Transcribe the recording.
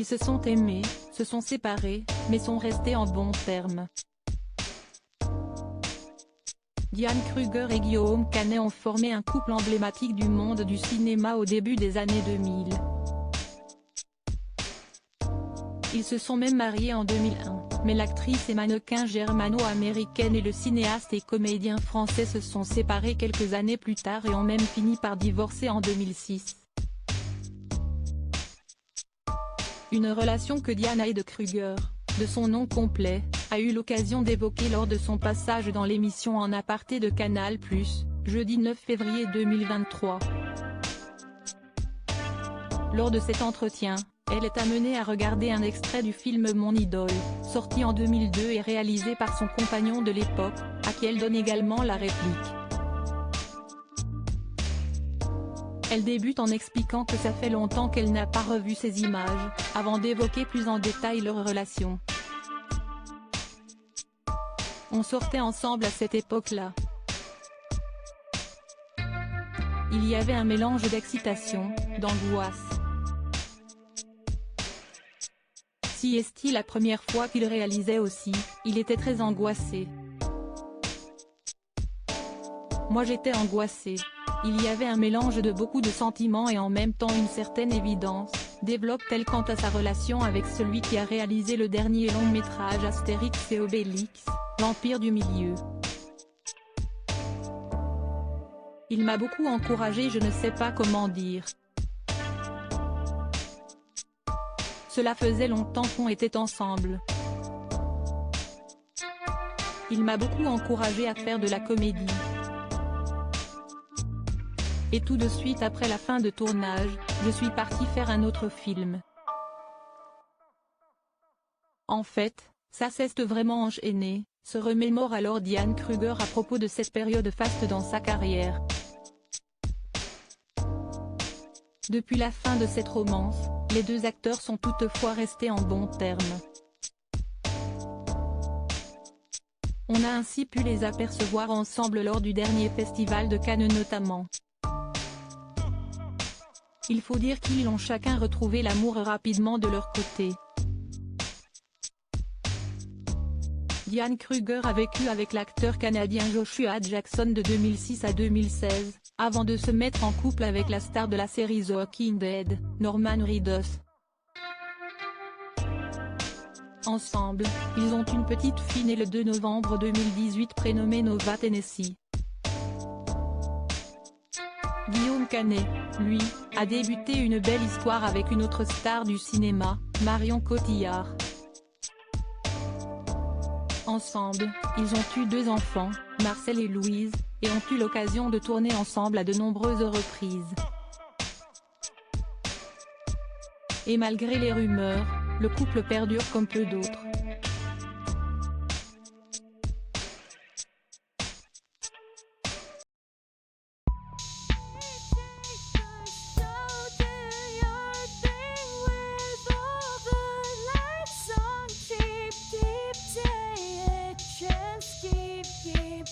Ils se sont aimés, se sont séparés, mais sont restés en bons termes. Diane Kruger et Guillaume Canet ont formé un couple emblématique du monde du cinéma au début des années 2000. Ils se sont même mariés en 2001, mais l'actrice et mannequin germano-américaine et le cinéaste et comédien français se sont séparés quelques années plus tard et ont même fini par divorcer en 2006. Une relation que Diane Heide Kruger, de son nom complet, a eu l'occasion d'évoquer lors de son passage dans l'émission En aparté de Canal+, jeudi 9 février 2023. Lors de cet entretien, elle est amenée à regarder un extrait du film Mon idole, sorti en 2002 et réalisé par son compagnon de l'époque, à qui elle donne également la réplique. Elle débute en expliquant que ça fait longtemps qu'elle n'a pas revu ces images, avant d'évoquer plus en détail leur relation. On sortait ensemble à cette époque-là. Il y avait un mélange d'excitation, d'angoisse. Si est-il la première fois qu'il réalisait aussi, il était très angoissé. Moi j'étais angoissée. Il y avait un mélange de beaucoup de sentiments et en même temps une certaine évidence, développe-t-elle quant à sa relation avec celui qui a réalisé le dernier long-métrage Astérix et Obélix, l'Empire du Milieu. Il m'a beaucoup encouragée, je ne sais pas comment dire. Cela faisait longtemps qu'on était ensemble. Il m'a beaucoup encouragée à faire de la comédie. Et tout de suite après la fin de tournage, je suis partie faire un autre film. En fait, ça s'est vraiment enchaîné, se remémore alors Diane Kruger à propos de cette période faste dans sa carrière. Depuis la fin de cette romance, les deux acteurs sont toutefois restés en bons termes. On a ainsi pu les apercevoir ensemble lors du dernier festival de Cannes notamment. Il faut dire qu'ils ont chacun retrouvé l'amour rapidement de leur côté. Diane Kruger a vécu avec l'acteur canadien Joshua Jackson de 2006 à 2016, avant de se mettre en couple avec la star de la série The Walking Dead, Norman Reedus. Ensemble, ils ont une petite fille née le 2 novembre 2018 prénommée Nova Tennessee. Guillaume Canet, lui, a débuté une belle histoire avec une autre star du cinéma, Marion Cotillard. Ensemble, ils ont eu 2 enfants, Marcel et Louise, et ont eu l'occasion de tourner ensemble à de nombreuses reprises. Et malgré les rumeurs, le couple perdure comme peu d'autres. Keep